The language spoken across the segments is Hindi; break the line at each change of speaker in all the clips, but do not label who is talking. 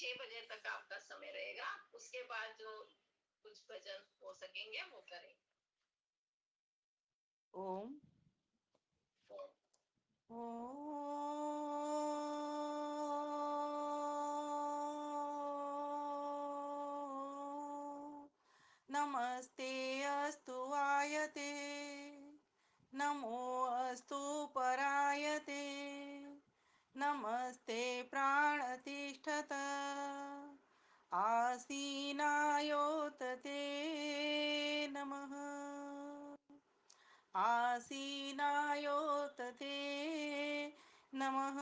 6 बजे तक आपका समय रहेगा। उसके बाद जो कुछ भजन हो सकेंगे वो करें।
ओम।
ओम।
नमस्ते अस्तु आयते, नमो अस्तु परायते, नमस्ते प्राणतिष्ठत आसीनायोतते नमः। आसीनायोतते नमः।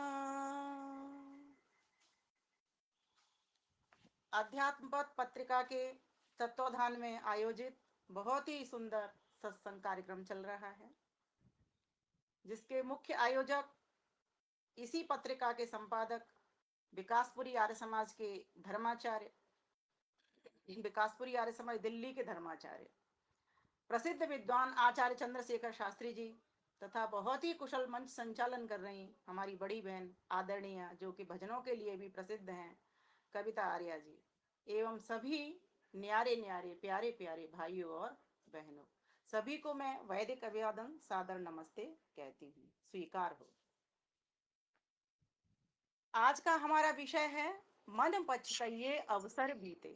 अध्यात्म पथ पत्रिका के तत्वाधान में आयोजित बहुत ही सुंदर सत्संग कार्यक्रम चल रहा है, जिसके मुख्य आयोजक इसी पत्रिका के संपादक विकासपुरी आर्य समाज के धर्माचार्य, विकासपुरी आर्य समाज दिल्ली के धर्माचार्य, प्रसिद्ध विद्वान आचार्य चंद्रशेखर शास्त्री जी तथा बहुत ही कुशल मंच संचालन कर रही हमारी बड़ी बहन आदरणीय, जो कि भजनों के लिए भी प्रसिद्ध हैं, कविता आर्या जी, एवं सभी न्यारे न्यारे प्यारे प्यारे भाइयों और बहनों, सभी को मैं वैदिक अभिवादन सादर नमस्ते कहती हूँ। स्वीकार हो। आज का हमारा विषय है मन पछताइए अवसर बीते।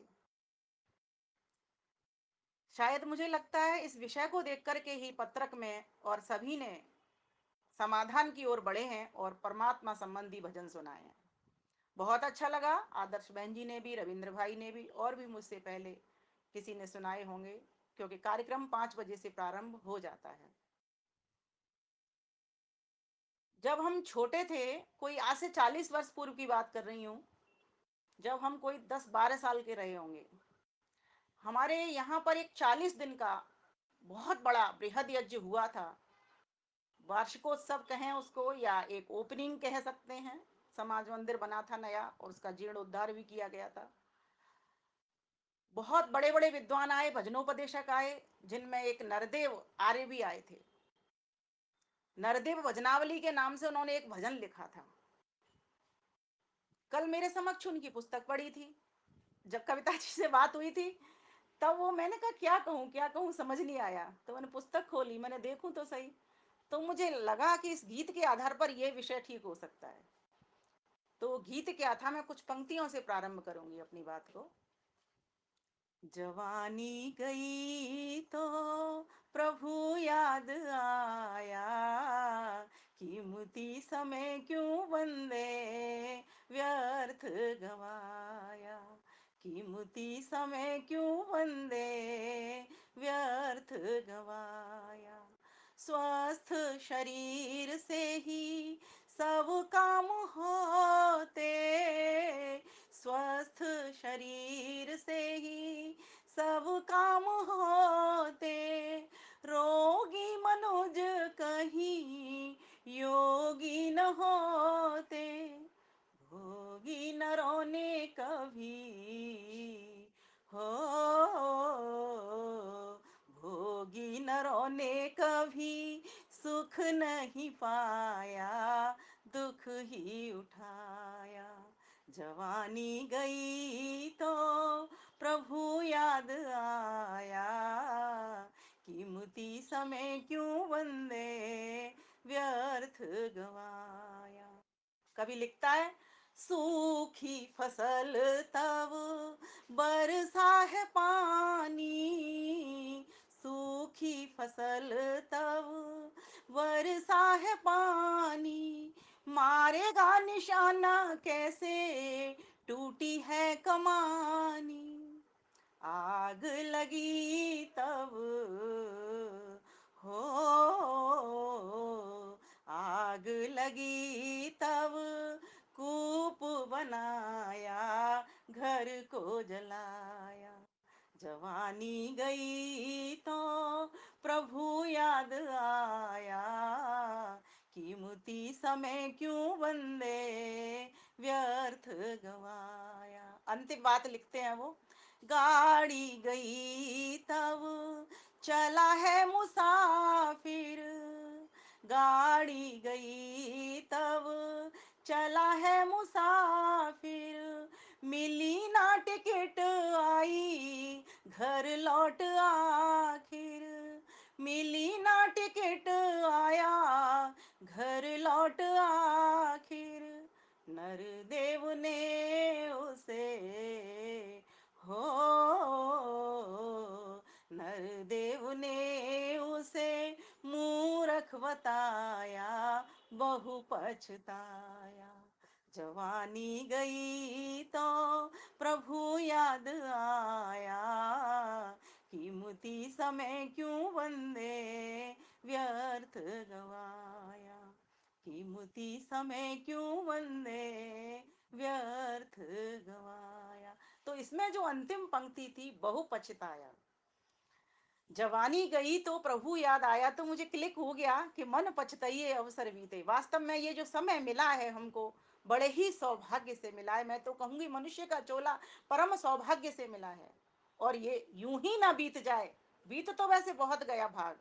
शायद मुझे लगता है इस विषय को देख करके ही पत्रक में और सभी ने समाधान की ओर बढ़े हैं और परमात्मा संबंधी भजन सुनाए हैं। बहुत अच्छा लगा। आदर्श बहन जी ने भी, रविंद्र भाई ने भी, और भी मुझसे पहले किसी ने सुनाए होंगे, क्योंकि कार्यक्रम 5 बजे से प्रारंभ हो जाता है। जब हम छोटे थे, कोई आज से 40 वर्ष पूर्व की बात कर रही हूँ, जब हम कोई 10-12 साल के रहे होंगे, हमारे यहाँ पर एक 40 दिन का बहुत बड़ा बृहद यज्ञ हुआ था। वार्षिकोत्सव कहें उसको या एक ओपनिंग कह सकते हैं। समाज मंदिर बना था नया और उसका जीर्णोद्धार भी किया गया था। बहुत बड़े बड़े विद्वान आए, भजनोपदेशक आए, जिनमें एक नरदेव आर्य भी आए थे। नरदेव भजनावली के नाम से उन्होंने एक भजन लिखा था। कल मेरे समक्ष उनकी पुस्तक पड़ी थी। जब कविता जी से बात हुई थी, तब वो, मैंने कहा क्या कहूँ क्या कहूँ, समझ नहीं आया। तो मैंने पुस्तक खोली, मैंने देखूं तो सही, तो मुझे लगा कि इस गीत के आधार पर यह विषय ठीक हो सकता है। तो गीत क्या था, मैं कुछ पंक्तियों से प्रारंभ करूंगी अपनी बात को। जवानी गई तो प्रभु याद आया, कीमती समय क्यों बंदे व्यर्थ गवाया, कीमती समय क्यों बंदे व्यर्थ गवाया। स्वस्थ शरीर से ही सब काम होते, स्वस्थ शरीर से ही सब काम होते, रोगी मनुज कहीं योगी न होते, भोगी नरों ने कभी हो, भोगी नरों ने कभी सुख नहीं पाया, दुख ही उठाया। जवानी गई तो प्रभु याद आया, कीमती समय क्यों बंदे व्यर्थ गवाया। कभी लिखता है, सूखी फसल तब बरसा है पानी, सूखी फसल तब बरसा है पानी, मारेगा निशाना कैसे टूटी है कमानी, आग लगी तब हो, आग लगी तब कूप बनाया, घर को जलाया। जवानी गई तो प्रभु याद आया, कीमती समय क्यों बंदे व्यर्थ गवाया। अंतिम बात लिखते हैं वो, गाड़ी गई तब चला है मुसाफिर, गाड़ी गई तब चला है मुसाफिर, मिली ना टिकट आई घर लौट आखिर, मिली ना टिकट आया घर लौट आखिर, नरदेव ने उसे हो, नरदेव ने उसे मूर्ख बताया, बहु पछताया। जवानी गई तो प्रभु याद आया, कीमती समय क्यों बंदे व्यर्थ गवाया, कीमती समय क्यों बंदे व्यर्थ गवाया। तो इसमें जो अंतिम पंक्ति थी, बहु पछताया, जवानी गई तो प्रभु याद आया, तो मुझे क्लिक हो गया कि मन पछताइए अवसर बीते। वास्तव में ये जो समय मिला है हमको, बड़े ही सौभाग्य से मिला है। मैं तो कहूंगी मनुष्य का चोला परम सौभाग्य से मिला है, और ये यूं ही ना बीत जाए। बीत तो वैसे बहुत गया भाग,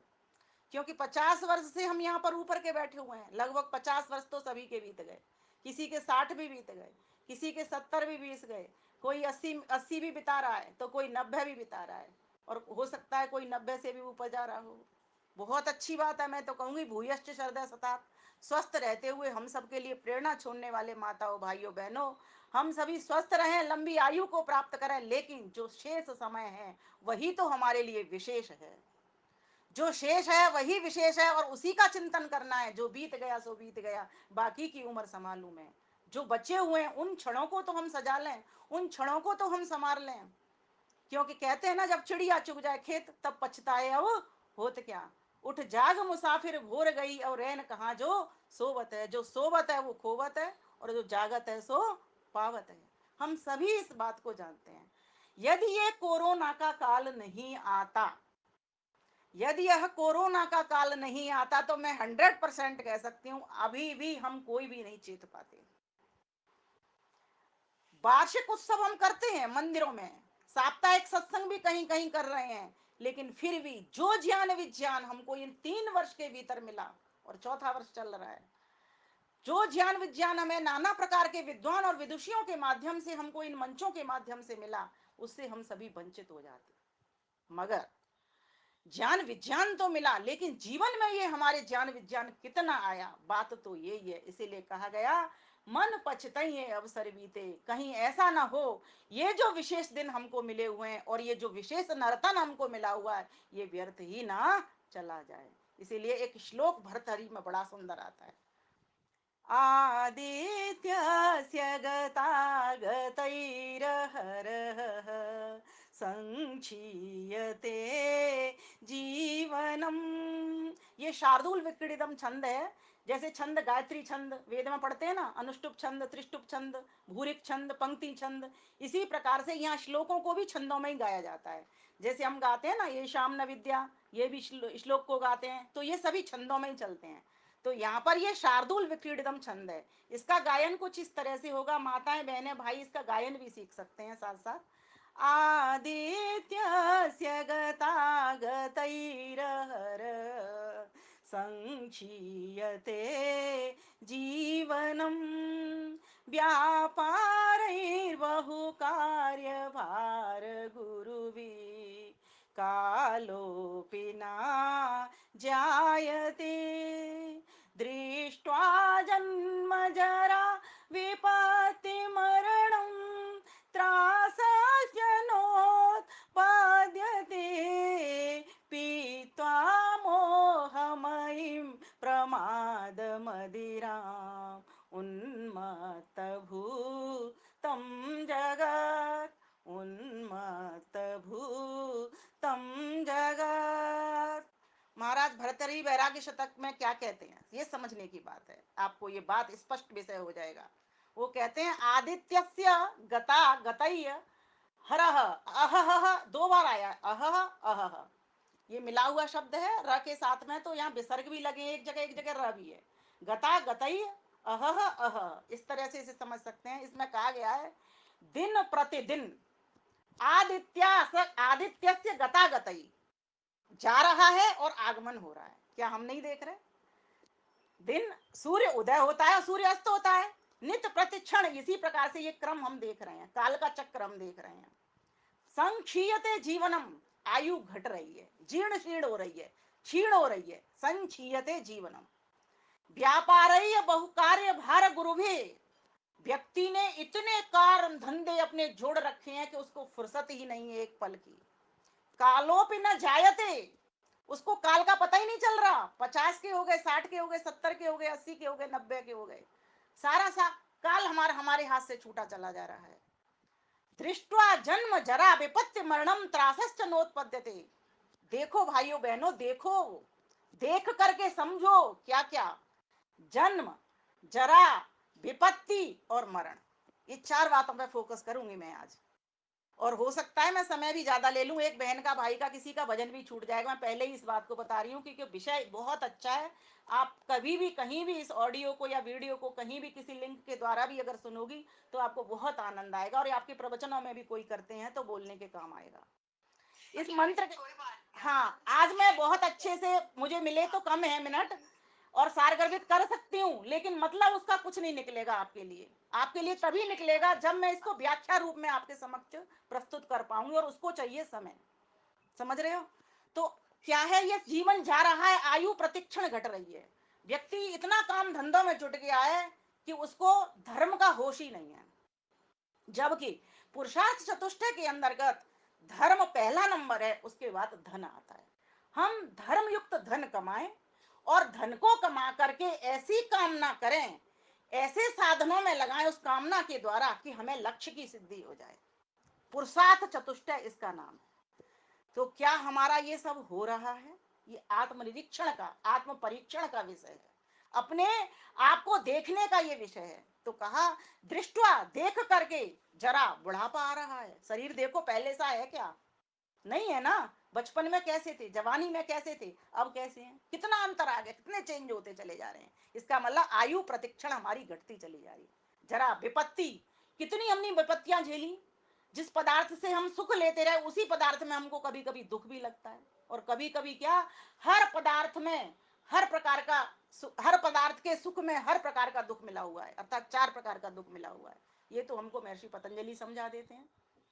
क्योंकि 50 वर्ष से हम यहाँ पर ऊपर के बैठे हुए हैं, लगभग 50 वर्ष तो सभी के बीत गए, किसी के 60 भी बीत गए, किसी के 70 भी बीत गए, कोई 80 भी बिता रहा है, तो कोई 90 भी बिता रहा है, और हो सकता है कोई 90 से भी ऊपर जा रहा हो। बहुत अच्छी बात है। मैं तो कहूँगी भूयश्च श्रद्धा सताप, स्वस्थ रहते हुए हम सबके लिए प्रेरणा छोड़ने वाले माताओं भाइयों बहनों, हम सभी स्वस्थ रहें, लंबी आयु को प्राप्त करें, लेकिन जो शेष समय है वही तो हमारे लिए विशेष है। जो शेष है वही विशेष है, और उसी का चिंतन करना है। जो बीत गया सो बीत गया, बाकी की उम्र संभालू मैं। जो बचे हुए हैं उन क्षणों को तो हम सजा लें, उन क्षणों को तो हम संवार लें, क्योंकि कहते हैं ना, जब चिड़िया चुग जाए खेत तब पछताए अब होत क्या। उठ जाग मुसाफिर भोर गई, और रैन कहाँ जो सोवत है। जो सोवत है वो खोवत है, और जो जागत है सो पावत है। हम सभी इस बात को जानते हैं। यदि ये कोरोना का काल नहीं आता, यदि यह कोरोना का काल नहीं आता, तो मैं 100% कह सकती हूँ अभी भी हम कोई भी नहीं जीत पाते। वार्षिक उत्सव हम करते हैं मंदिरों में, साप्ताहिक सत्संग भी कहीं कहीं कर रहे हैं, लेकिन फिर भी जो ज्ञान विज्ञान हमको इन 3 वर्ष के भीतर मिला, और चौथा वर्ष चल रहा है, जो ज्ञान विज्ञान हमें नाना प्रकार के विद्वान और विदुषियों के माध्यम से हमको इन मंचों के माध्यम से मिला, उससे हम सभी वंचित हो जाते। मगर ज्ञान विज्ञान तो मिला, लेकिन जीवन में ये हमारे ज्ञान विज्ञान कितना आया, बात तो यही है। इसीलिए कहा गया मन पछताइए अवसर बीते, कहीं ऐसा ना हो ये जो विशेष दिन हमको मिले हुए हैं और ये जो विशेष नर्तन हमको मिला हुआ है, ये व्यर्थ ही ना चला जाए। इसीलिए एक श्लोक भर्तहरि में बड़ा सुंदर आता है, आदित्यस्य गतागतैरहरः संक्षीयते जीवनम। ये शार्दूल विक्रीडितम छंद है। जैसे छंद गायत्री छंद वेद में पढ़ते हैं ना, अनुष्टुप छंद, त्रिष्टुप छंद, भूरिक छंद, पंक्ति छंद, इसी प्रकार से यहाँ श्लोकों को भी छंदों में ही गाया जाता है। जैसे हम गाते हैं ना, ये शाम न विद्या, ये भी श्लोक को गाते हैं, तो ये सभी छंदों में ही चलते हैं। तो यहाँ पर ये शार्दूल विक्रीडितम छंद है। इसका गायन कुछ इस तरह से होगा, माताएं बहनें भाई इसका गायन भी सीख सकते हैं साथ साथ। आदित्यस्य गतागतैरहर संक्षीयते जीवनम व्यापारैर्बहुकार्यभार गुरुभिः कालोऽपि न जायते दृष्ट्वा जन्मजरा विपत्तिमरणं त्रासस्य नोत्पद्यते पीत्वा मोहमयीं प्रमादमदिराम् उन्मत्तभूतं जगत्, उन्मत्तभूतं जगत्। महाराज भर्तृहरि वैराग्य शतक में क्या कहते हैं, ये समझने की बात है। आपको ये बात स्पष्ट विषय हो जाएगा। वो कहते हैं आदित्यस्य गता गतय हरह, अहह 2 बार आया, अहह अहह, ये मिला हुआ शब्द है र के साथ में, तो यहाँ विसर्ग भी लगे एक जगह र भी है। गता गतई अहह अह, इस तरह से इसे समझ सकते हैं। इसमें कहा गया है दिन प्रतिदिन आदित्यस्य गता गतई, जा रहा है और आगमन हो रहा है। क्या हम नहीं देख रहे? दिन सूर्य उदय होता है और सूर्य अस्त होता है, नित्य प्रतिक्षण इसी प्रकार से ये क्रम हम देख रहे हैं, काल का चक्र हम देख रहे हैं। संक्षीयते जीवनम, आयु घट रही है, जीर्ण शीर्ण हो रही है, क्षीण हो रही है। संक्षीयते जीवनम, व्यापारय बहुकार्य भार गुरु भी, व्यक्ति ने इतने कार्य धंधे अपने जोड़ रखे हैं कि उसको फुर्सत ही नहीं है एक पल की। कालोपि न जायते, उसको काल का पता ही नहीं चल रहा। 50 के हो गए, 60 के हो गए, 70 के हो गए, 80 के हो गए, 90 के हो गए, सारा सा काल हमारे हाथ से छूटा चला जा रहा है। दृष्टवा जन्म जरा विपत्ति मरणम त्रासश्च नोत्पद्यते। देखो भाइयों बहनों, देखो, देख करके समझो क्या क्या। जन्म, जरा, विपत्ति और मरण, ये 4 बातों पर फोकस करूंगी मैं आज। और हो सकता है मैं समय भी ज्यादा ले लूं, एक बहन का, भाई का, किसी का भजन भी छूट जाएगा। मैं पहले ही इस बात को बता रही हूँ क्योंकि विषय बहुत अच्छा है। आप कभी भी कहीं भी इस ऑडियो को या वीडियो को कहीं भी किसी लिंक के द्वारा भी अगर सुनोगी तो आपको बहुत आनंद आएगा, और आपके प्रवचनों में भी कोई करते हैं तो बोलने के काम आएगा इस मंत्र के। हाँ, आज मैं बहुत अच्छे से, मुझे मिले तो कम है मिनट और सारगर्भित कर सकती हूँ, लेकिन मतलब उसका कुछ नहीं निकलेगा आपके लिए। आपके लिए तभी निकलेगा जब मैं इसको व्याख्या रूप में आपके समक्ष प्रस्तुत कर पाऊंगी, और उसको चाहिए समय। समझ रहे हो? तो क्या है, ये जीवन जा रहा है, आयु प्रतिक्षण घट रही है। व्यक्ति इतना काम धंधों में जुट गया है कि उसको धर्म का होश ही नहीं है। जबकि पुरुषार्थ चतुष्टय के अंतर्गत धर्म पहला नंबर है, उसके बाद धन आता है। हम धर्म युक्त धन कमाएं और धन को कमा करके ऐसी कामना करें, ऐसे साधनों में लगाएं उस कामना के द्वारा कि हमें लक्ष्य की सिद्धि हो जाए। पुरुषार्थ चतुष्टय इसका नाम है। तो क्या हमारा ये सब हो रहा है? ये आत्मनिरीक्षण का, आत्म परीक्षण का विषय है, अपने आप को देखने का ये विषय है। तो कहा दृष्टवा, देख करके, जरा बुढ़ापा आ रहा है। शरीर देखो पहले सा है क्या? नहीं है ना। बचपन में कैसे थे, जवानी में कैसे थे, अब कैसे हैं? कितना अंतर आ गया, कितने चेंज होते चले जा रहे हैं। इसका मतलब आयु प्रतिक्षण हमारी घटती चली जा रही है। जरा विपत्ति, कितनी हमने विपत्तियां झेली। जिस पदार्थ से हम सुख लेते रहे उसी पदार्थ में हमको कभी कभी दुख भी लगता है, और कभी कभी क्या, हर पदार्थ में हर प्रकार का, हर पदार्थ के सुख में हर प्रकार का दुख मिला हुआ है, अर्थात 4 प्रकार का दुख मिला हुआ है। ये तो हमको महर्षि पतंजलि समझा देते हैं,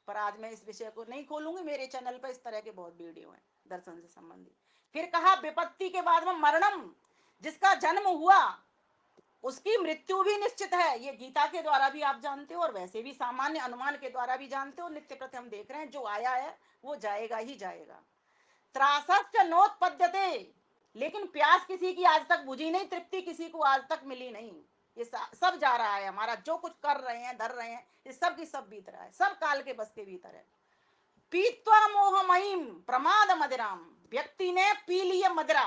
पर आज मैं इस विषय को नहीं खोलूंगी। मेरे चैनल पर इस तरह के बहुत वीडियो हैं दर्शन से संबंधित। फिर कहा विपत्ति के बाद में मरणम, जिसका जन्म हुआ उसकी मृत्यु भी निश्चित है। ये गीता के द्वारा भी आप जानते हो और वैसे भी सामान्य अनुमान के द्वारा भी जानते हो। नित्य प्रति हम देख रहे हैं, जो आया है वो जाएगा ही जाएगा। त्रासश्च नोत्पद्यते, लेकिन प्यास किसी की आज तक बुझी नहीं, तृप्ति किसी को आज तक मिली नहीं। ये सब जा रहा है हमारा, जो कुछ कर रहे हैं, धर रहे हैं, ये सब की सब बीत रहा है, सब काल के बस के भीतर है। पीत्वा मोहमयीम प्रमाद मदिराम, व्यक्ति ने पी ली है मदिरा।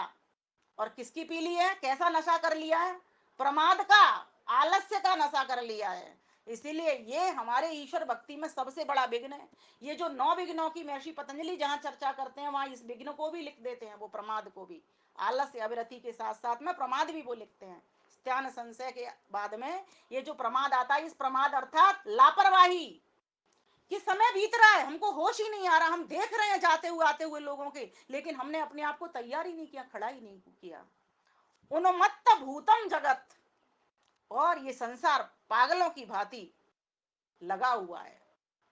और किसकी पी ली है? कैसा नशा कर लिया है? प्रमाद का, आलस्य का नशा कर लिया है। इसीलिए ये हमारे ईश्वर भक्ति में सबसे बड़ा विघ्न है। ये जो 9 विघ्नों की महर्षि पतंजलि जहां चर्चा करते हैं वहां इस विघ्न को भी लिख देते हैं, वो प्रमाद को भी। आलस्य अविरति के साथ साथ में प्रमाद भी वो लिखते हैं। स्त्यान संशय के बाद में ये जो प्रमाद आता है, इस प्रमाद अर्थात लापरवाही, कि समय बीत रहा है, हमको होश ही नहीं आ रहा, हम देख रहे हैं जाते हुए आते हुए लोगों के, लेकिन हमने अपने आप को तैयार ही नहीं किया, खड़ा ही नहीं किया। उन्मत्त भूतम जगत, और ये संसार पागलों की भांति लगा हुआ है।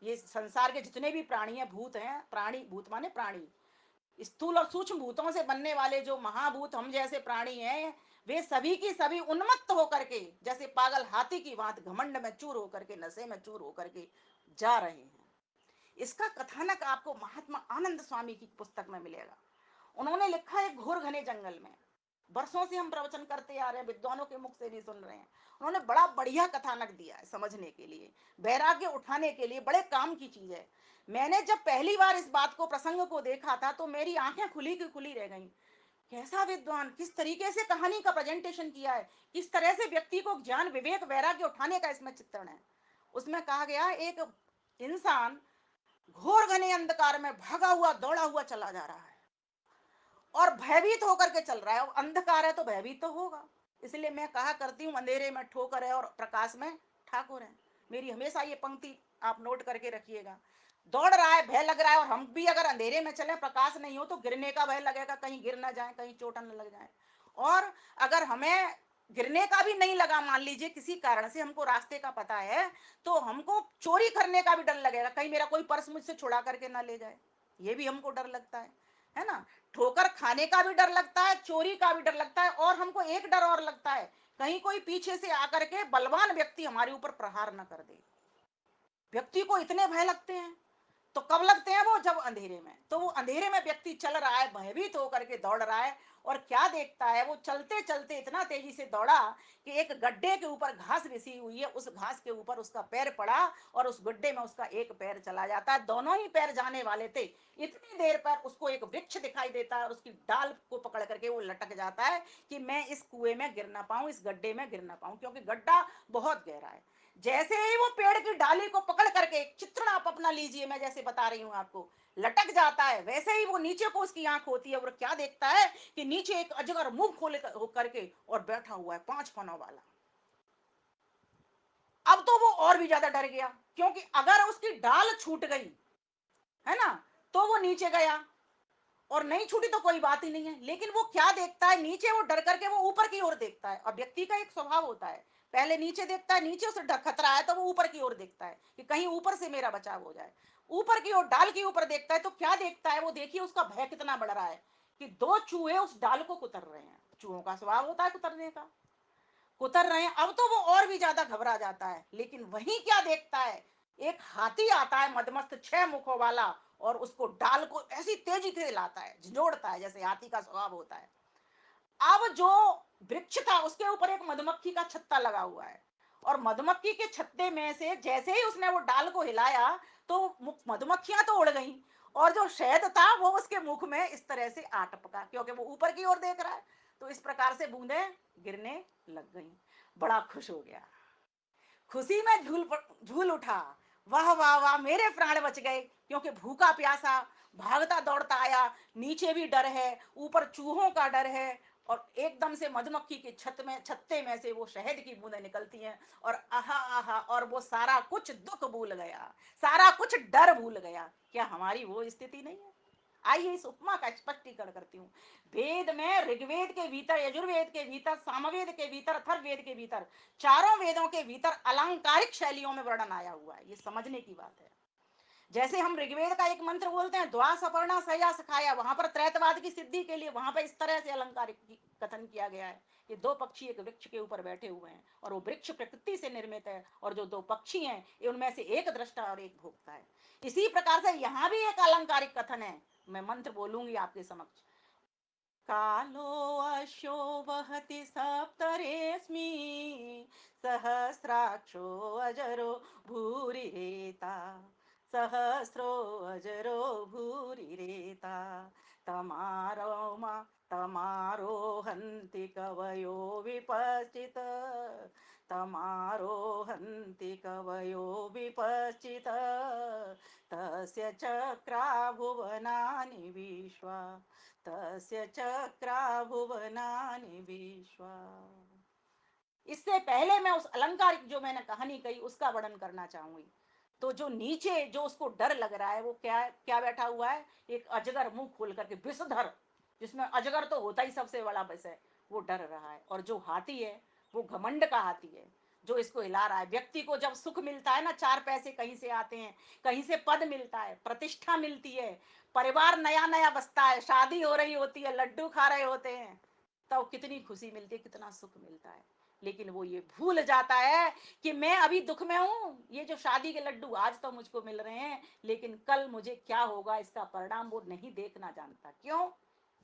ये संसार के जितने भी प्राणी हैं, भूत हैं, प्राणी, भूत माने प्राणी, स्थूल और सूक्ष्म भूतों से बनने वाले जो महाभूत हम जैसे प्राणी हैं, वे सभी की सभी उन्मत्त होकर के, जैसे पागल हाथी की भांति घमंड में चूर होकर के, नशे में चूर होकर के जा रहे हैं। इसका कथानक आपको महात्मा आनंद स्वामी की पुस्तक में मिलेगा। उन्होंने लिखा है घोर घने जंगल में, वर्षों से हम प्रवचन करते आ रहे हैं, विद्वानों के मुख से भी सुन रहे हैं। उन्होंने बड़ा बढ़िया कथानक दिया है समझने के लिए, वैराग्य उठाने के लिए, बड़े काम की चीज है। मैंने जब पहली बार इस बात को, प्रसंग को देखा था तो मेरी आंखें खुली की खुली रह गईं। कैसा विद्वान, किस तरीके से कहानी का प्रेजेंटेशन किया है, किस तरह से व्यक्ति को ज्ञान विवेक वैराग्य उठाने का इसमें चित्रण है। उसमें कहा गया एक इंसान घोर घने अंधकार में भागा हुआ दौड़ा हुआ चला जा रहा है और भयभीत होकर के चल रहा है। अब अंधकार है तो भयभीत तो होगा। इसलिए मैं कहा करती हूँ, अंधेरे में ठोकर है और प्रकाश में ठाकुर है। मेरी हमेशा ये पंक्ति आप नोट करके रखिएगा। दौड़ रहा है, भय लग रहा है, और हम भी अगर अंधेरे में चले, प्रकाश नहीं हो तो गिरने का भय लगेगा, कहीं गिर ना जाए, कहीं चोट न लग जाए। और अगर हमें गिरने का भी नहीं लगा, मान लीजिए किसी कारण से हमको रास्ते का पता है, तो हमको चोरी करने का भी डर लगेगा, कहीं मेरा कोई पर्स मुझसे छुड़ा करके ना ले जाए, ये भी हमको डर लगता है ना। ठोकर खाने का भी डर लगता है, चोरी का भी डर लगता है, और हमको एक डर और लगता है, कहीं कोई पीछे से आकर के बलवान व्यक्ति हमारे ऊपर प्रहार न कर दे। व्यक्ति को इतने भय लगते हैं। तो कब लगते हैं वो? जब अंधेरे में। तो वो अंधेरे में व्यक्ति चल रहा है, भयभीत होकर के दौड़ रहा है, और क्या देखता है, वो चलते चलते इतना तेजी से दौड़ा कि एक गड्ढे के ऊपर घास बिछी हुई है, उस घास के ऊपर उसका पैर पड़ा, और उस गड्ढे में उसका एक पैर चला जाता है। दोनों ही पैर जाने वाले थे। इतनी देर पर उसको एक वृक्ष दिखाई देता है, और उसकी डाल को पकड़ करके वो लटक जाता है कि मैं इस कुएं में गिर ना पाऊं, इस गड्ढे में गिर ना पाऊं, क्योंकि गड्ढा बहुत गहरा है। जैसे ही वो पेड़ की डाली को पकड़ करके, एक चित्रण आप अपना लीजिए, मैं जैसे बता रही हूं आपको, लटक जाता है, वैसे ही वो नीचे को उसकी आंख होती है, और क्या देखता है कि नीचे एक अजगर मुंह खोले करके और बैठा हुआ है, 5 फनों वाला। अब तो वो और भी ज्यादा डर गया, क्योंकि अगर उसकी डाल छूट गई, है ना, तो वो नीचे गया, और नहीं छूटी तो कोई बात ही नहीं है। लेकिन वो क्या देखता है, नीचे वो डर करके वो ऊपर की ओर देखता है, और व्यक्ति का एक स्वभाव होता है, पहले नीचे देखता है, नीचे उसे डर खतरा है तो वो ऊपर की ओर देखता है कि कहीं ऊपर से मेरा बचाव हो जाए। ऊपर की ओर, डाल के ऊपर देखता है, तो क्या देखता है वो, देखिए उसका भय कितना बढ़ रहा है कि 2 चूहे उस डाल को कुतर रहे हैं। चूहों का स्वभाव होता है कुतरने का, कुतर रहे हैं। अब तो वो और भी ज्यादा घबरा जाता है, लेकिन वहीं क्या देखता है, एक हाथी आता है मदमस्त 6 मुखों वाला, और उसको डाल को ऐसी तेजी से लाता है, झंझोड़ता है, जैसे हाथी का स्वभाव होता है। अब जो वृक्ष था उसके ऊपर एक मधुमक्खी का छत्ता लगा हुआ है, और मधुमक्खी के छत्ते में से जैसे ही उसने वो डाल को हिलाया, तो मधुमक्खियां तो उड़ गईं, और जो शहद था वो उसके मुख में इस तरह से आ टपका, क्योंकि वो ऊपर की ओर देख रहा है। तो इस प्रकार से बूंदें गिरने लग गईं। बड़ा खुश हो गया, खुशी में झूल उठा। वाह वाह वाह, मेरे प्राण बच गए, क्योंकि भूखा प्यासा भागता दौड़ता आया, नीचे भी डर है, ऊपर चूहों का डर है, और एकदम से मधुमक्खी के छत्ते में से वो शहद की बूंदें निकलती हैं, और आहा आहा, और वो सारा कुछ दुख भूल गया, सारा कुछ डर भूल गया। क्या हमारी वो स्थिति नहीं है? आइए इस उपमा का स्पष्टीकरण करती हूँ। वेद में, ऋग्वेद के भीतर, यजुर्वेद के भीतर, सामवेद के भीतर, अथर्ववेद के भीतर, चारों वेदों के भीतर अलंकारिक शैलियों में वर्णन आया हुआ है। ये समझने की बात है। जैसे हम ऋग्वेद का एक मंत्र बोलते हैं, द्वा सपर्णा सया सखाया, वहां पर त्रैतवाद की सिद्धि के लिए वहां पर इस तरह से अलंकारिक कथन किया गया है कि 2 पक्षी एक वृक्ष के ऊपर बैठे हुए हैं, और वो वृक्ष प्रकृति से निर्मित है, और जो 2 पक्षी हैं उनमें से एक दृष्टा और एक भोक्ता है। इसी प्रकार से यहाँ भी एक अलंकारिक कथन है, मैं मंत्र बोलूंगी आपके समक्ष। कालो अश्यो वहति सप्तरेऽस्मि, सहस्राक्षो अजरो भूरिरेता, सहस्रो अजरो भूरिरेता, तमारो तमारोहन्ति कवयो विपश्चित, तमारोहन्ति कवयो विपश्चित, तस्य चक्राभुवनानि विश्वा, तस्य चक्राभुवनानि विश्वा। इससे पहले मैं उस अलंकारिक जो मैंने कहानी कही उसका वर्णन करना चाहूंगी। तो जो नीचे जो उसको डर लग रहा है, वो क्या क्या बैठा हुआ है, एक अजगर मुंह खोल करके, विषधर, जिसमें अजगर तो होता ही सबसे बड़ा विष है, वो डर रहा है। और जो हाथी है वो घमंड का हाथी है, जो इसको हिला रहा है। व्यक्ति को जब सुख मिलता है ना, 4 पैसे कहीं से आते हैं, कहीं से पद मिलता है, प्रतिष्ठा मिलती है, परिवार नया नया बसता है, शादी हो रही होती है, लड्डू खा रहे होते हैं, तब कितनी खुशी मिलती है, कितना सुख मिलता है। लेकिन वो ये भूल जाता है कि मैं अभी दुख में हूं। ये जो शादी के लड्डू आज तो मुझको मिल रहे हैं, लेकिन कल मुझे क्या होगा इसका परिणाम वो नहीं देखना जानता। क्यों?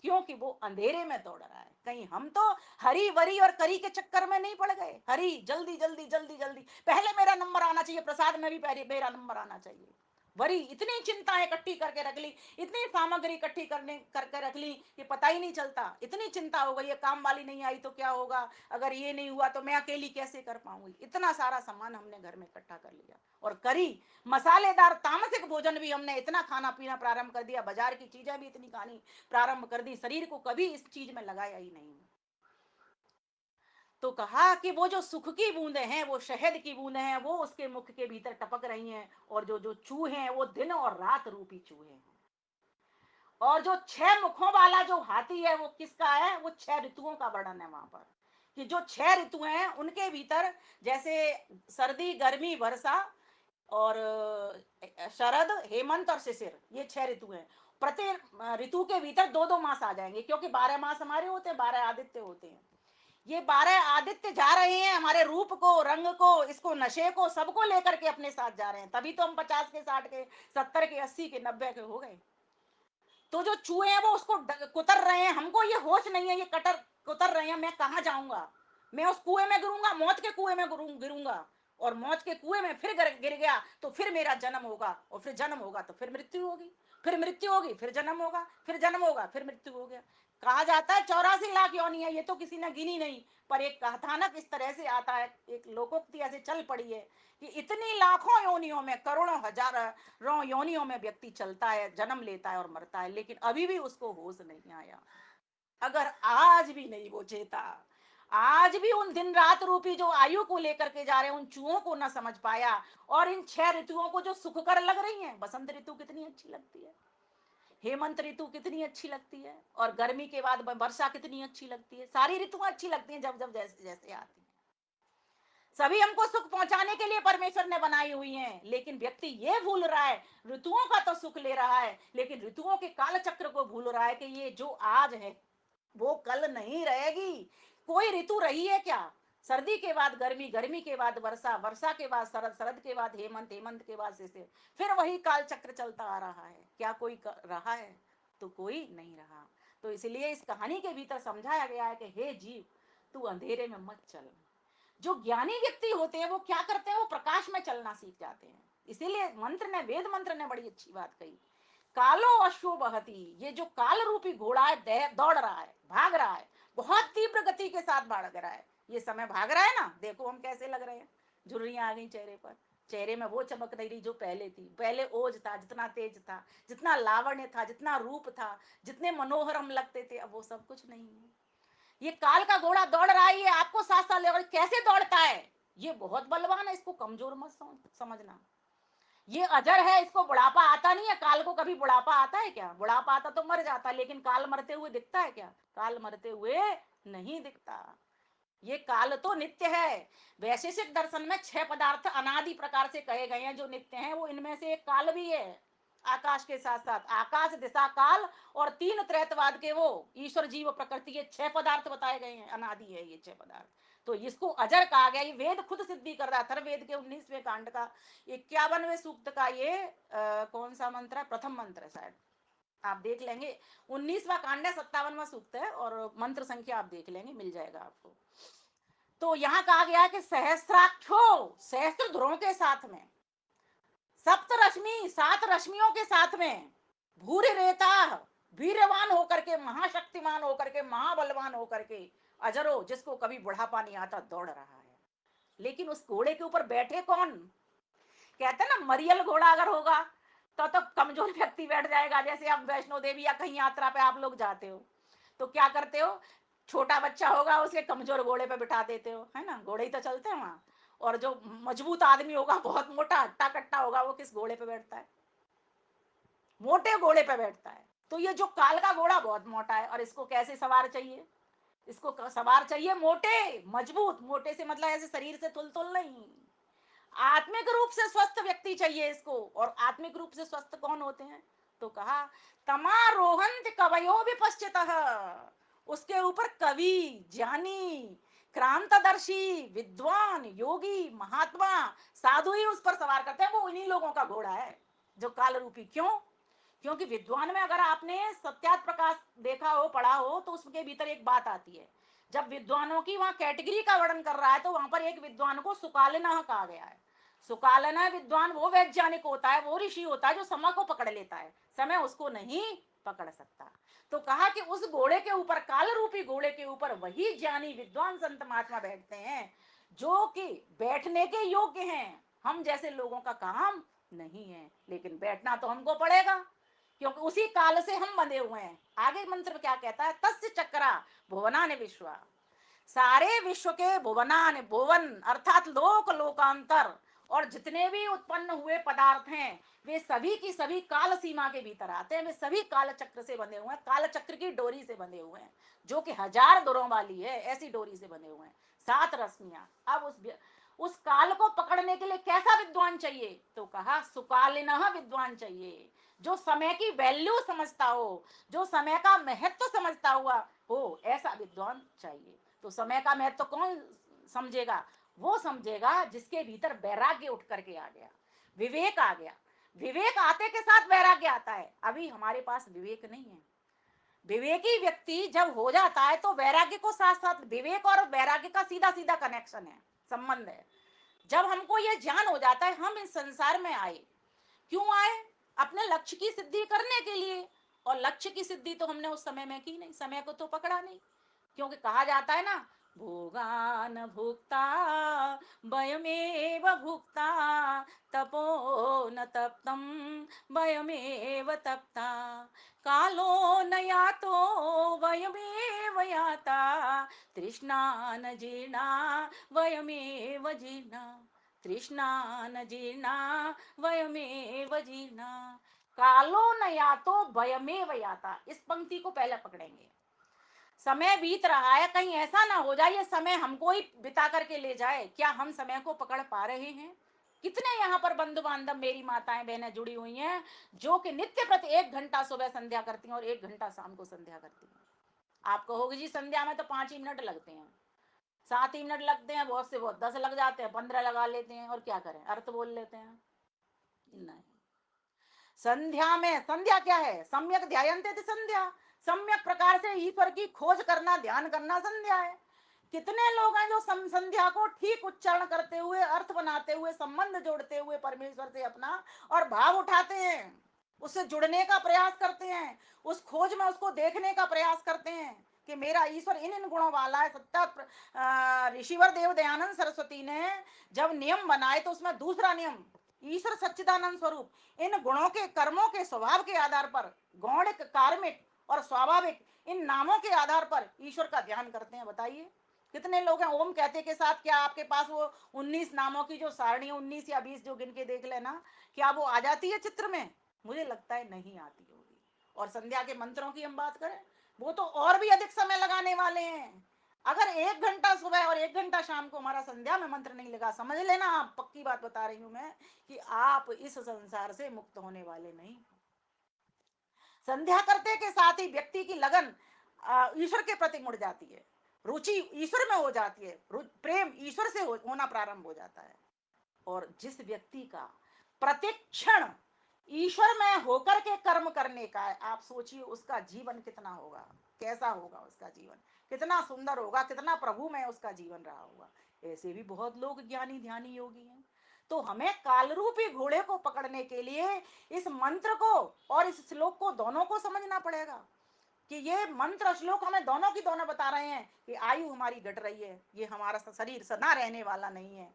क्योंकि वो अंधेरे में दौड़ रहा है। कहीं हम तो हरी वरी और करी के चक्कर में नहीं पड़ गए। हरी, जल्दी जल्दी जल्दी जल्दी, पहले मेरा नंबर आना चाहिए, प्रसाद में भी पहले मेरा नंबर आना चाहिए। वरी इतनी चिंताएं इकट्ठी करके रख ली, इतनी सामग्री इकट्ठी करने करके रख ली कि पता ही नहीं चलता। इतनी चिंता हो गई है, काम वाली नहीं आई तो क्या होगा, अगर ये नहीं हुआ तो मैं अकेली कैसे कर पाऊंगी। इतना सारा सामान हमने घर में इकट्ठा कर लिया, और करी मसालेदार तामसिक भोजन भी हमने इतना खाना पीना प्रारंभ कर दिया, बाजार की चीजें भी इतनी खानी प्रारंभ कर दी, शरीर को कभी इस चीज में लगाया ही नहीं। तो कहा कि वो जो सुख की बूंदें हैं, वो शहद की बूंदें हैं, वो उसके मुख के भीतर टपक रही हैं, और जो जो चूहे हैं वो दिन और रात रूपी चूहे हैं। और जो 6 मुखों वाला जो हाथी है वो किसका है? वो 6 ऋतुओं का वर्णन है वहां पर, कि जो 6 ऋतु हैं उनके भीतर जैसे सर्दी, गर्मी, वर्षा और शरद, हेमंत और शिशिर, ये 6 ऋतु हैं। प्रति ऋतु के भीतर 2-2 मास आ जाएंगे, क्योंकि 12 मास हमारे होते हैं, 12 आदित्य होते हैं। ये 12 आदित्य जा रहे हैं हमारे रूप को, रंग को, इसको, नशे को, सबको लेकर के अपने साथ जा रहे हैं। तभी तो हम 50 के, 60 के, 70 के, 80 के, 90 के हो गए। तो जो चूहे हैं वो उसको कुतर रहे हैं, हमको ये होश नहीं है, ये कटर कुतर रहे हैं, मैं कहाँ जाऊंगा, मैं उस कुएं में गिरूंगा, मौत के कुएं में गिरूंगा, और मौत के कुएं में फिर गिर गया तो फिर मेरा जन्म होगा, और फिर जन्म होगा तो फिर मृत्यु होगी, फिर मृत्यु होगी, फिर जन्म होगा, फिर जन्म होगा, फिर मृत्यु हो गया। कहा जाता है 84 लाख योनि है, ये तो किसी ने गिनी नहीं, पर एक कथानक इस तरह से आता है, एक लोकोक्ति ऐसे चल पड़ी है कि इतनी लाखों योनियों में, करोड़ों हजारों योनियों में व्यक्ति चलता है, जन्म लेता है और मरता है, लेकिन अभी भी उसको होश नहीं आया। अगर आज भी नहीं वो चेता, आज भी उन दिन रात रूपी जो आयु को लेकर के जा रहे हैं उन चूहों को ना समझ पाया, और इन 6 ऋतुओं को जो सुखकर लग रही हैं, बसंत ऋतु कितनी अच्छी लगती है, हेमंत ऋतु कितनी अच्छी लगती है, और गर्मी के बाद वर्षा कितनी अच्छी लगती है, सारी ऋतुएं अच्छी लगती हैं जब जब जैसे जैसे आती हैं। सभी हमको सुख पहुंचाने के लिए परमेश्वर ने बनाई हुई हैं, लेकिन व्यक्ति ये भूल रहा है, ऋतुओं का तो सुख ले रहा है, लेकिन ऋतुओं के काल चक्र को भूल रहा है कि ये जो आज है वो कल नहीं रहेगी। कोई ऋतु रही है क्या? सर्दी के बाद गर्मी, गर्मी के बाद वर्षा, वर्षा के बाद शरद, शरद के बाद हेमंत, हेमंत के बाद शिशिर, फिर वही काल चक्र चलता आ रहा है। क्या कोई रहा है? तो कोई नहीं रहा। तो इसलिए इस कहानी के भीतर समझाया गया है कि हे जीव, तू अंधेरे में मत चल। जो ज्ञानी व्यक्ति होते हैं वो क्या करते हैं, वो प्रकाश में चलना सीख जाते हैं। इसीलिए मंत्र ने, वेद मंत्र ने बड़ी अच्छी बात कही, कालो अश्व बहती, ये जो काल रूपी घोड़ा है दौड़ रहा है, भाग रहा है, बहुत तीव्र गति के साथ भाग रहा है। ये समय भाग रहा है ना, देखो हम कैसे लग रहे हैं, झुर्रियां आ गई चेहरे पर, चेहरे में वो चमक नहीं रही जो पहले थी। पहले ओज था, जितना तेज था, जितना लावण्य था, जितना रूप था, जितने मनोहर हम लगते थे, अब वो सब कुछ नहीं है। ये काल का घोड़ा दौड़ रहा है, ये आपको साथ साथ ले, कैसे दौड़ता है, ये बहुत बलवान है, इसको कमजोर मत समझना। ये अजर है, इसको बुढ़ापा आता नहीं है। काल को कभी बुढ़ापा आता है क्या? बुढ़ापा आता तो मर जाता, लेकिन काल मरते हुए दिखता है क्या? काल मरते हुए नहीं दिखता। ये काल तो नित्य है। वैशेषिक दर्शन में 6 पदार्थ अनादि प्रकार से कहे गए हैं जो नित्य हैं, वो इनमें से एक काल भी है। आकाश के साथ साथ आकाश, दिशा, काल, और 3 त्रैतवाद के वो ईश्वर, जीव, प्रकृति, ये 6 पदार्थ बताए गए हैं, अनादि है ये 6 पदार्थ। तो इसको अजर कहा गया। ये वेद खुद सिद्धि कर रहा है। अथर्ववेद के 19वें कांड का 51वें सूक्त का ये कौन सा मंत्र है? प्रथम मंत्र है शायद, आप देख लेंगे। 19वां कांड है, 57वां सूक्त है, और मंत्र संख्या आप देख लेंगे, मिल जाएगा आपको। तो यहां कहा गया है कि सहस्राक्षो, सहस्त्र ध्रुवों के साथ में, सप्त रश्मि, 7 रश्मियों के साथ में, भूरि रेता, वीरवान होकर के, महाशक्तिमान होकर के, महाबलवान होकर के, अजरो, जिसको कभी बुढ़ापा नहीं आता, दौड़ रहा है। लेकिन उस घोड़े के ऊपर बैठे कौन? कहते हैं ना, मरियल घोड़ा अगर होगा तो कमजोर व्यक्ति बैठ जाएगा। जैसे आप वैष्णो देवी या कहीं यात्रा पे आप लोग जाते हो तो क्या करते हो, छोटा बच्चा होगा उसे कमजोर घोड़े पे बिठा देते हो, है ना, घोड़े ही तो चलते हैं वहां। और जो मजबूत आदमी होगा, बहुत मोटा हट्टा कट्टा होगा, वो किस घोड़े पे बैठता है? मोटे घोड़े पे बैठता है। तो ये जो काल का घोड़ा बहुत मोटा है, और इसको कैसे सवार चाहिए? इसको सवार चाहिए मोटे, मजबूत। मोटे से मतलब ऐसे शरीर से तुल तुल नहीं, आत्मिक रूप से स्वस्थ व्यक्ति चाहिए इसको। और आत्मिक रूप से स्वस्थ कौन होते हैं? तो कहा, तमारोहंत कवयो विपश्चितः, उसके ऊपर कवि, ज्ञानी, क्रांतदर्शी, विद्वान, योगी, महात्मा, साधु ही उस पर सवार करते हैं। वो उन्हीं लोगों का घोड़ा है जो काल रूपी। क्यों? क्योंकि विद्वान में अगर आपने सत्यात प्रकाश देखा हो, पढ़ा हो, तो उसके भीतर एक बात आती है। जब विद्वानों की वहां कैटेगरी का वर्णन कर रहा है तो वहां पर एक विद्वान को सुकालना कहा गया है। सुकालना विद्वान वो वैज्ञानिक होता है, वो ऋषि होता है जो समय को पकड़ लेता है, समय उसको नहीं पकड़ सकता। तो कहा कि उस घोड़े के ऊपर, काल रूपी घोड़े के ऊपर, वही ज्ञानी विद्वान संत महात्मा बैठते हैं जो कि बैठने के योग्य हैं। हम जैसे लोगों का काम नहीं है, लेकिन बैठना तो हमको पड़ेगा, क्योंकि उसी काल से हम बंधे हुए हैं। आगे मंत्र क्या कहता है? तस्य चक्रा भुवनानि विश्वा, सारे विश्व के भुवनान, भुवन अर्थात लोक, लोकांतर, और जितने भी उत्पन्न हुए पदार्थ हैं वे सभी की सभी काल सीमा के भीतर आते हैं, वे सभी काल चक्र से बंधे हुए हैं, काल चक्र की डोरी से बंधे हुए हैं, जो कि 1000 डोरों वाली है, ऐसी डोरी से बंधे हुए हैं 7 रश्मियां। अब उस काल को पकड़ने के लिए कैसा विद्वान चाहिए? तो कहा सुकालिनः विद्वान चाहिए, जो समय की वैल्यू समझता हो, जो समय का महत्व समझता हुआ हो, ऐसा विद्वान चाहिए। तो समय का महत्व कौन समझेगा? वो समझेगा जिसके भीतर वैराग्य उठ करके आ गया, विवेक आ गया। विवेक आते के साथ वैराग्य आता है। अभी हमारे पास विवेक नहीं है। विवेकी व्यक्ति जब हो जाता है तो वैराग्य को साथ साथ, विवेक और वैराग्य का सीधा सीधा कनेक्शन है, संबंध है। जब हमको ये ज्ञान हो जाता है हम इस संसार में आए, क्यों आए? अपने लक्ष्य की सिद्धि करने के लिए। और लक्ष्य की सिद्धि तो हमने उस समय में की नहीं, समय को तो पकड़ा नहीं। क्योंकि कहा जाता है ना, भोगान भुक्ता वयमेव भुक्ता तपो न तप्तम वयमेव तप्ता कालो न यातो वयमेव याता तृष्णा न जीर्णा वयमेव जीर्णा तृष्णा न जीर्णा वयमेव जीर्णा कालो न यातो वयमेव याता। इस पंक्ति को पहले पकड़ेंगे। समय बीत रहा है, कहीं ऐसा ना हो जाए ये समय हमको ही बिता करके ले जाए। क्या हम समय को पकड़ पा रहे हैं? कितने यहाँ पर बंधु बांधव, मेरी माताएं बहनें जुड़ी हुई हैं जो कि नित्य प्रति 1 घंटा सुबह संध्या करती हैं और 1 घंटा शाम को संध्या करती हैं। आप कहोगे जी संध्या में तो 5 ही मिनट लगते हैं, 7 ही मिनट लगते हैं, बहुत से बहुत 10 लग जाते हैं, 15 लगा लेते हैं, और क्या करें, अर्थ बोल लेते हैं। नहीं, संध्या में, संध्या क्या है? सम्यक ध्यायन्ते थे संध्या, सम्यक प्रकार से ईश्वर की खोज करना, ध्यान करना संध्या है। कितने लोग हैं जो संध्या को ठीक उच्चारण करते हुए, अर्थ बनाते हुए, संबंध जोड़ते हुए परमेश्वर से अपना और भाव उठाते हैं, उससे जुड़ने का प्रयास करते हैं, उस खोज में उसको देखने का प्रयास करते हैं कि मेरा ईश्वर इन इन गुणों वाला है। सत्ता ऋषिवर देव दयानंद सरस्वती ने जब नियम बनाए तो उसमें दूसरा नियम, ईश्वर सच्चिदानंद स्वरूप, इन गुणों के, कर्मों के स्वभाव के आधार पर, गौणिक, कार्मिक और स्वाभाविक, इन नामों के आधार पर ईश्वर का ध्यान करते हैं। बताइए कितने लोग हैं ओम कहते के साथ? क्या आपके पास वो 19 नामों की जो सारणी, 19 या 20 जो गिन के देख लेना, क्या वो आ जाती है चित्र में? मुझे लगता है नहीं आती होगी। और संध्या के मंत्रों की हम बात करें, वो तो और भी अधिक समय लगाने वाले हैं। अगर 1 घंटा सुबह और 1 घंटा शाम को हमारा संध्या में मंत्र नहीं लगा, समझ लेना, आप पक्की बात बता रही हूं मैं, कि आप इस संसार से मुक्त होने वाले नहीं। संध्या करते के साथ ही व्यक्ति की लगन ईश्वर के प्रति मुड़ जाती है, रुचि ईश्वर में हो जाती है, प्रेम ईश्वर से होना प्रारंभ हो जाता है। और जिस व्यक्ति का प्रतिक्षण ईश्वर में होकर के कर्म करने का है, आप सोचिए उसका जीवन कितना होगा, कैसा होगा उसका जीवन, कितना सुंदर होगा, कितना प्रभु में उसका जीवन रहा होगा। ऐसे भी बहुत लोग ज्ञानी ध्यानी योगी हैं। तो हमें कालरूपी घोड़े को पकड़ने के लिए इस मंत्र को और इस श्लोक को, दोनों को समझना पड़ेगा कि ये मंत्र श्लोक हमें दोनों की दोनों बता रहे हैं कि आयु हमारी घट रही है, ये हमारा शरीर सदा रहने वाला नहीं है,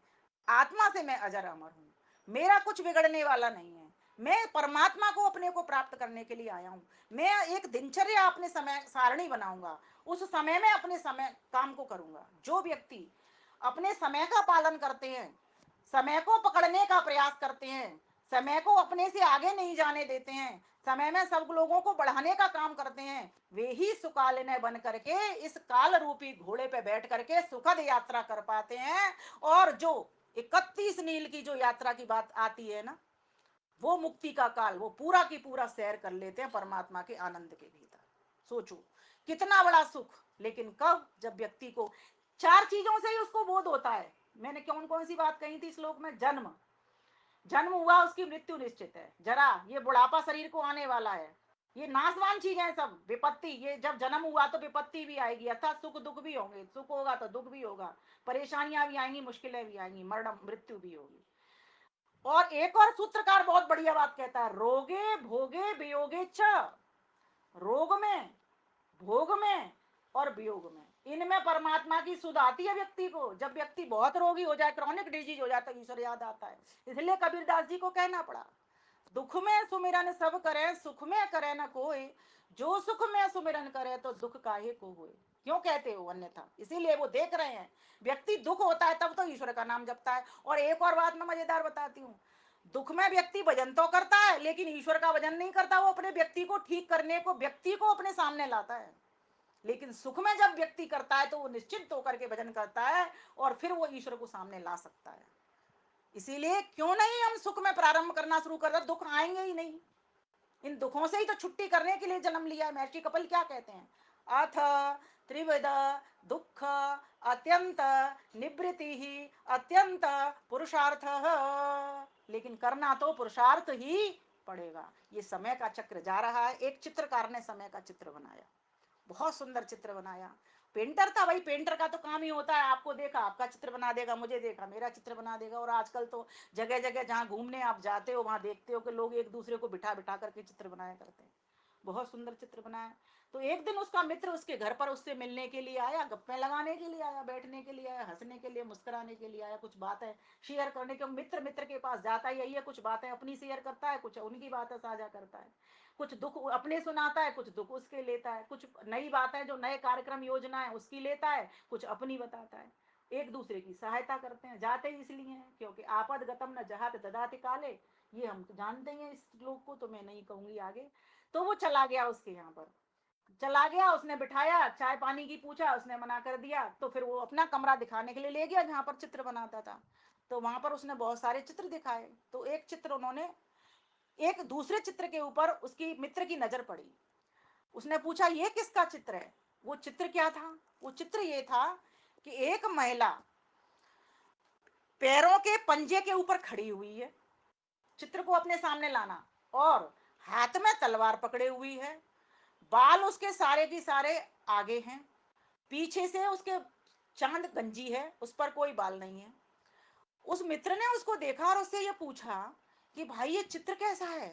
आत्मा से मैं अजर अमर हूँ, मेरा कुछ बिगड़ने वाला नहीं है, मैं परमात्मा को अपने को प्राप्त करने के लिए आया हूँ। मैं एक दिनचर्या अपने समय सारणी बनाऊंगा, उस समय में अपने समय काम को करूंगा। जो व्यक्ति अपने समय का पालन करते हैं, समय को पकड़ने का प्रयास करते हैं, समय को अपने से आगे नहीं जाने देते हैं, समय में सब लोगों को बढ़ाने का काम करते हैं, वे ही सुकालिन बन करके इस काल रूपी घोड़े पे बैठ करके सुखद यात्रा कर पाते हैं। और जो 31 नील की जो यात्रा की बात आती है ना, वो मुक्ति का काल, वो पूरा की पूरा सैर कर लेते हैं परमात्मा के आनंद के भीतर। सोचो कितना बड़ा सुख। लेकिन कब? जब व्यक्ति को 4 चीजों से ही उसको बोध होता है। मैंने कौन कौन सी बात कही थी श्लोक में? जन्म, जन्म हुआ उसकी मृत्यु निश्चित है, जरा ये बुढ़ापा शरीर को आने वाला है, ये नाशवान चीजें हैं सब, विपत्ति, ये जब जन्म हुआ तो विपत्ति भी आएगी, अर्थात सुख दुख भी होंगे, सुख होगा तो दुख भी होगा, परेशानियां भी आएंगी, मुश्किलें भी आएंगी, मरण मृत्यु भी होगी। और एक और सूत्रकार बहुत बढ़िया बात कहता है, रोगे भोगे वियोगे च, रोग में, भोग में और वियोग में, इनमें परमात्मा की सुध आती है व्यक्ति को। जब व्यक्ति बहुत रोगी हो जाए, क्रॉनिक डिजीज हो जाए, तो ईश्वर याद आता है। इसलिए कबीरदास जी को कहना पड़ा, दुख में सुमिरन सब करे, सुख में करे न कोई, जो सुख में सुमिरन करे तो दुख काहे को होए। क्यों कहते हो अन्यथा? इसीलिए वो देख रहे हैं। व्यक्ति दुख होता है तब तो ईश्वर का नाम जपता है। और एक और बात मैं मजेदार बताती हूँ, दुख में व्यक्ति भजन तो करता है लेकिन ईश्वर का भजन नहीं करता। वो अपने व्यक्ति को ठीक करने को व्यक्ति को अपने सामने लाता है। लेकिन सुख में जब व्यक्ति करता है तो वो निश्चिंत होकर के भजन करता है और फिर वो ईश्वर को सामने ला सकता है। इसीलिए क्यों नहीं हम सुख में प्रारंभ करना शुरू कर दे, दुख आएंगे ही नहीं। इन दुखों से ही तो छुट्टी करने के लिए जन्म लिया है। महर्षि कपिल क्या कहते हैं? अथ त्रिविध दुख अत्यंत निवृत्ति ही अत्यंत पुरुषार्थ। लेकिन करना तो पुरुषार्थ ही पड़ेगा। ये समय का चक्र जा रहा है। एक चित्रकार ने समय का चित्र बनाया, बहुत सुंदर चित्र बनाया। पेंटर था भाई, पेंटर का तो काम ही होता है, आपको देखा आपका चित्र बना देगा, मुझे देखा मेरा चित्र बना देगा। और आजकल तो जगह जगह जहाँ घूमने आप जाते हो वहाँ देखते हो कि लोग एक दूसरे को बिठा बिठा करके चित्र बनाया करते हैं। बहुत सुंदर चित्र बनाया। तो एक दिन उसका मित्र उसके घर पर उससे मिलने के लिए आया, गप्पे लगाने के लिए आया, बैठने के लिए आया, हंसने के लिए, मुस्कुराने के लिए आया, कुछ बातें शेयर करने के। मित्र मित्र के पास जाता ही यही है, कुछ बातें अपनी शेयर करता है, कुछ उनकी बातें साझा करता है। कुछ दुख अपने सुनाता है, कुछ दुख उसके लेता है, कुछ नई बातें जो नए कार्यक्रम योजना है उसकी लेता है, कुछ अपनी बताता है। एक दूसरे की सहायता करते हैं। जाते ही इसलिए हैं क्योंकि आपद गतम न जहात ददाति काले, ये हम जानते हैं इस श्लोक को, तो मैं नहीं कहूंगी आगे। तो वो चला गया उसके यहाँ पर, चला गया, उसने बिठाया, चाय पानी की पूछा, उसने मना कर दिया। तो फिर वो अपना कमरा दिखाने के लिए ले गया जहाँ पर चित्र बनाता था। तो वहां पर उसने बहुत सारे चित्र दिखाए। तो एक चित्र उन्होंने, एक दूसरे चित्र के ऊपर उसकी मित्र की नजर पड़ी। उसने पूछा ये किसका चित्र है? वो चित्र क्या था? वो चित्र ये था कि एक महिला पैरों के पंजे के ऊपर खड़ी हुई है, चित्र को अपने सामने लाना, और हाथ में तलवार पकड़े हुई है। बाल उसके सारे की सारे आगे हैं, पीछे से उसके चांद गंजी है, उस पर कोई बाल नहीं है। उस मित्र ने उसको देखा और उससे ये पूछा कि भाई ये चित्र कैसा है?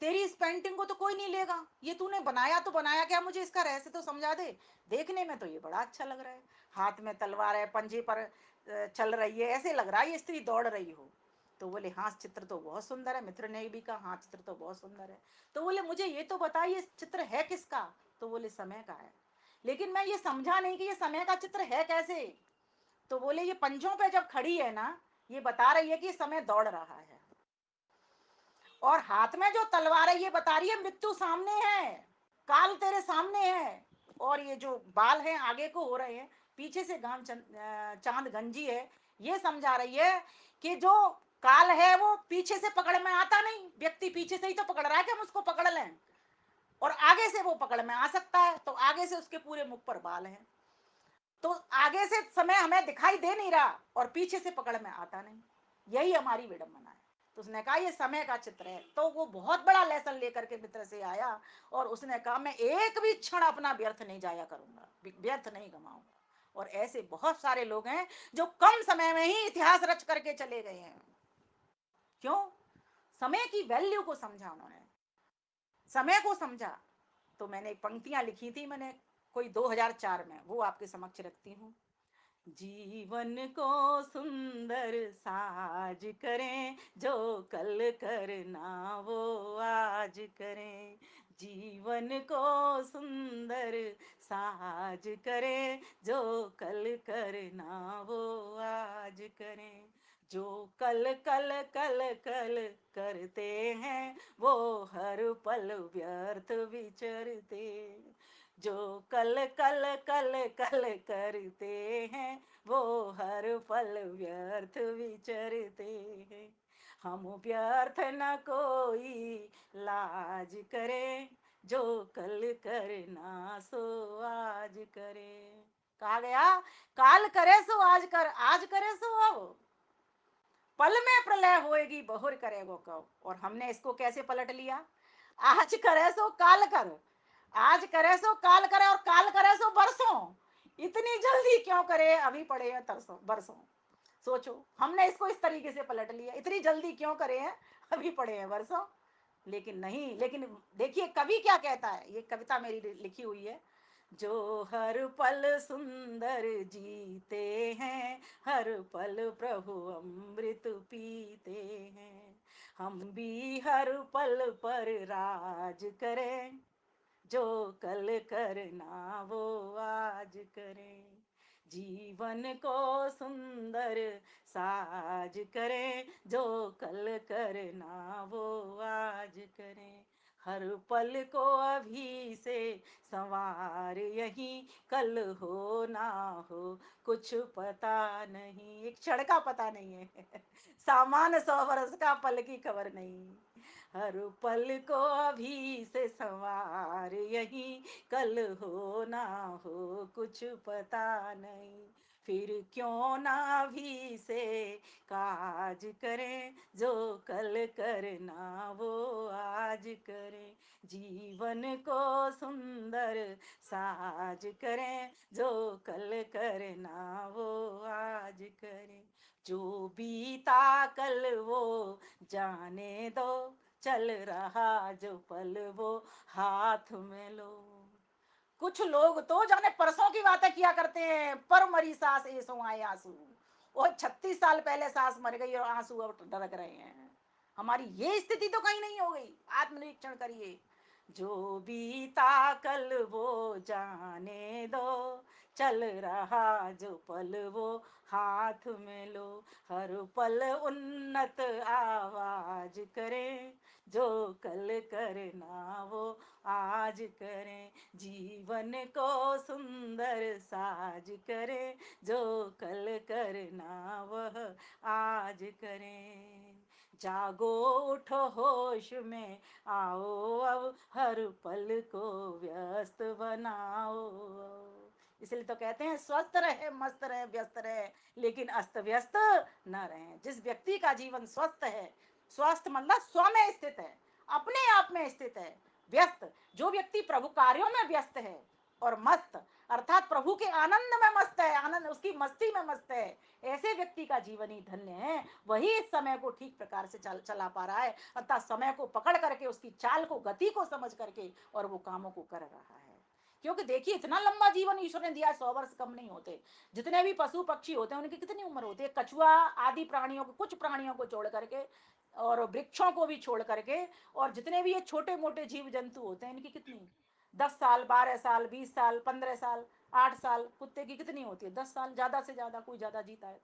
तेरी इस पेंटिंग को तो कोई नहीं लेगा, ये तूने बनाया तो बनाया क्या? मुझे इसका रहस्य तो समझा दे। देखने में तो ये बड़ा अच्छा लग रहा है, हाथ में तलवार है, पंजे पर चल रही है, ऐसे लग रहा है ये स्त्री दौड़ रही हो। तो बोले हाँ चित्र तो बहुत सुंदर है। मित्र ने भी कहा हाँ चित्र तो बहुत सुंदर है। तो बोले मुझे ये तो बताइए चित्र है किसका? तो बोले समय का है। लेकिन मैं ये समझा नहीं कि ये समय का चित्र है कैसे। तो बोले ये पंजों पे जब खड़ी है ना, ये बता रही है कि समय दौड़ रहा है, और हाथ में जो तलवार है ये बता रही है मृत्यु सामने है, काल तेरे सामने है। और ये जो बाल हैं आगे को हो रहे हैं, पीछे से चांद गंजी है, ये समझा रही है कि जो काल है वो पीछे से पकड़ में आता नहीं। व्यक्ति पीछे से ही तो पकड़ रहा है कि हम उसको पकड़ लें, और आगे से वो पकड़ में आ सकता है। तो आगे से उसके पूरे मुख पर बाल हैं, तो आगे से समय हमें दिखाई दे नहीं रहा और पीछे से पकड़ में आता नहीं। यही हमारी विडंबना है। तो उसने कहा ये समय का चित्र है। तो वो बहुत बड़ा लेसन लेकर के मित्र से आया और उसने कहा मैं एक भी क्षण अपना व्यर्थ नहीं जाया करूंगा, व्यर्थ नहीं गंवाऊंगा। और ऐसे बहुत सारे लोग हैं जो कम समय में ही इतिहास रच करके चले गए हैं। क्यों? समय की वैल्यू को समझा उन्होंने, समय को समझा। तो मैंने पंक्तियां लिखी थी मैंने कोई 2004 में, वो आपके समक्ष रखती हूँ। जीवन को सुंदर साज करें, जो कल करना वो आज करें। जीवन को सुंदर साज करें, जो कल करना वो आज करें। जो कल कल कल कल करते हैं वो हर पल व्यर्थ विचरते। जो कल कल कल कल करते हैं वो हर पल व्यर्थ विचरते हैं। हम व्यर्थ न कोई लाज करें, जो कल करना सो आज करे। कहा गया काल करे सो आज कर, आज करे सो अब, पल में प्रलय होएगी बहुर करेगो कब। और हमने इसको कैसे पलट लिया? आज करे सो काल कर, आज करे सो काल करे, और काल करे सो बरसों। इतनी जल्दी क्यों करे, अभी पड़े हैं तरसों बरसों। सोचो, हमने इसको इस तरीके से पलट लिया, इतनी जल्दी क्यों करे हैं, अभी पड़े हैं बरसों। लेकिन नहीं, लेकिन देखिए कवि क्या कहता है, ये कविता मेरी लिखी हुई है। जो हर पल सुंदर जीते हैं, हर पल प्रभु अमृत पीते हैं। हम भी हर पल पर राज करें, जो कल करना वो आज करें, जीवन को सुंदर साज करें, जो कल करना वो आज करें, हर पल को अभी से संवार, यही कल हो ना हो कुछ पता नहीं, एक क्षण का पता नहीं है सामान 100 वर्ष का, पल की खबर नहीं, हर पल को अभी से संवार, यही कल हो ना हो कुछ पता नहीं, फिर क्यों ना भी से काज करें, जो कल करना वो आज करें, जीवन को सुंदर साज करें, जो कल करना वो आज करें, जो बीता कल वो जाने दो, चल रहा जो पल वो हाथ में लो, कुछ लोग तो जाने परसों की बातें किया करते हैं, पर मरी सास ऐसो आए आंसू, और 36 साल पहले सास मर गई और आंसू अब ढरक रहे हैं, हमारी ये स्थिति तो कहीं नहीं हो गई, आत्मनिरीक्षण करिए, जो बीता कल वो जाने दो, चल रहा जो पल वो हाथ में लो, हर पल उन्नत आवाज करें, जो कल करना वो आज करें, जीवन को सुंदर साज करें, जो कल करना वह आज करें, जागो उठो होश में आओ, अब हर पल को व्यस्त बनाओ, इसलिए तो कहते हैं स्वस्थ रहे मस्त रहे व्यस्त रहे, लेकिन अस्त व्यस्त न रहे, जिस व्यक्ति का जीवन स्वस्थ है, स्वस्थ मतलब स्व में स्थित है, अपने आप में स्थित है, व्यस्त, जो व्यक्ति प्रभु कार्यों में व्यस्त है, और मस्त अर्थात प्रभु के आनंद में मस्त है, आनंद उसकी मस्ती में मस्त है, ऐसे व्यक्ति का जीवन ही धन्य है, वही इस समय को ठीक प्रकार से चला पा रहा है, अर्थात समय को पकड़ करके उसकी चाल को गति को समझ करके और वो कामों को कर रहा है, क्योंकि देखिए इतना लंबा जीवन ईश्वर ने दिया, 100 वर्ष कम नहीं होते, जितने भी पशु पक्षी होते हैं उनकी कितनी उम्र होती है, कछुआ आदि प्राणियों को, कुछ प्राणियों को छोड़ करके और वृक्षों को भी छोड़ करके, और जितने भी ये छोटे मोटे जीव जंतु होते हैं इनकी कितनी, 10 साल 12 साल 20 साल 15 साल 8 साल, कुत्ते की कितनी होती है 10 साल, ज्यादा से ज्यादा कोई ज्यादा जीता है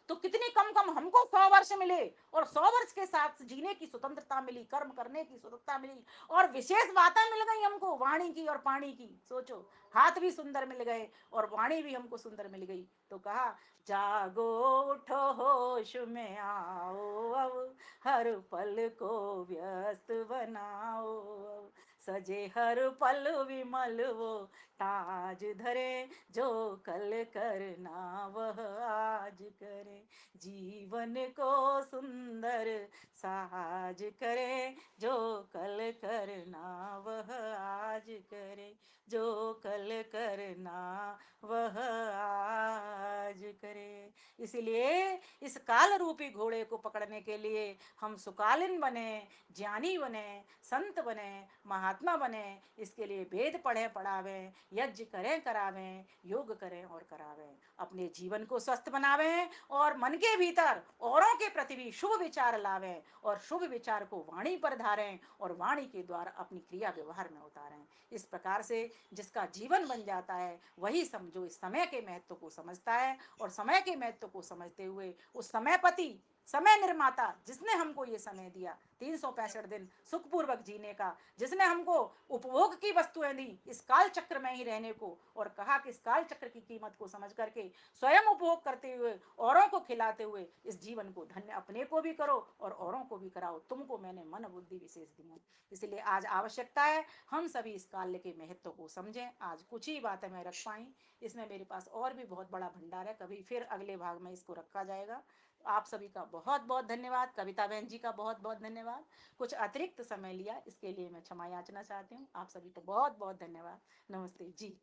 तो कितनी कम कम हमको 100 वर्ष मिले, और 100 वर्ष के साथ जीने की स्वतंत्रता मिली, कर्म करने की स्वतंत्रता मिली, और विशेष बातें मिल गई हमको वाणी की और पानी की, सोचो हाथ भी सुंदर मिल गए और वाणी भी हमको सुंदर मिल गई, तो कहा जागो उठो होश में आओ, अब हर पल को व्यस्त बनाओ, सजे हर पल विमल वो ताज धरे, जो कल करना वह आज करे, जीवन को सुंदर साज करे, जो कल करना वह आज करे, जो कल करना वह आज करे, इसलिए इस काल रूपी घोड़े को पकड़ने के लिए हम सुकालीन बने, ज्ञानी बने, संत बने, महात्मा बने, इसके लिए वेद पढ़े पढ़ावें, यज्ञ करें करावें, योग करें और करावें, अपने जीवन को स्वस्थ बनावें और मन के भीतर औरों के प्रति भी शुभ विचार लावें और शुभ विचार को वाणी पर धारें और वाणी के द्वारा अपनी क्रिया व्यवहार में उतारें, इस प्रकार से जिसका जीवन बन जाता है वही समझो इस समय के महत्व को समझता है, और समय के महत्व को समझते हुए उस समयपति समय निर्माता जिसने हमको ये समय दिया 365 दिन सुखपूर्वक जीने का, जिसने हमको उपभोग की वस्तुएं दी इस काल चक्र में ही रहने को, और कहा कि इस काल चक्र की कीमत को समझ करके स्वयं उपभोग करते हुए औरों को खिलाते हुए इस जीवन को धन्य अपने को भी करो और औरों को भी कराओ, तुमको मैंने मन बुद्धि विशेष दी है, इसलिए आज आवश्यकता है हम सभी इस काल के महत्व को समझें। आज कुछ ही बातें मैं रख पाई, इसमें मेरे पास और भी बहुत बड़ा भंडार है, कभी फिर अगले भाग में इसको रखा जाएगा। आप सभी का बहुत बहुत धन्यवाद, कविता बहन जी का बहुत बहुत धन्यवाद, कुछ अतिरिक्त समय लिया इसके लिए मैं क्षमा याचना चाहती हूँ, आप सभी को बहुत बहुत धन्यवाद, नमस्ते जी।